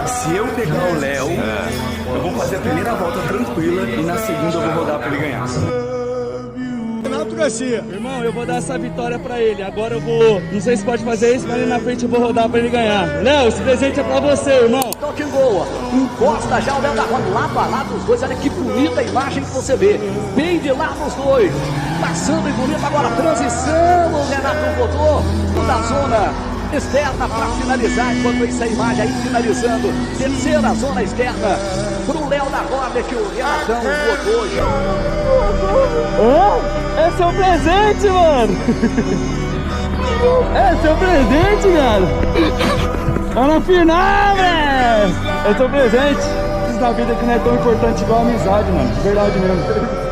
Se eu pegar o Léo, eu vou fazer a primeira volta tranquila e na segunda eu vou rodar pra ele ganhar. Renato Garcia. Irmão, eu vou dar essa vitória pra ele. Agora eu vou, não sei se pode fazer isso, mas ali na frente eu vou rodar pra ele ganhar. Léo, esse presente é pra você, irmão. Toque em gol, encosta já o Léo da Roda, lado a lado os dois. Olha que bonita a imagem que você vê. Bem de lado os dois, passando e bonito. Agora transição, o Renato botou da zona externa para finalizar. Enquanto essa imagem aí finalizando, terceira zona externa pro Léo da Roda que o Renatão botou já. É seu presente, mano. É seu presente, cara. Tá na final, velho. É seu presente. Isso na vida que não é tão importante igual a amizade, mano. De verdade mesmo.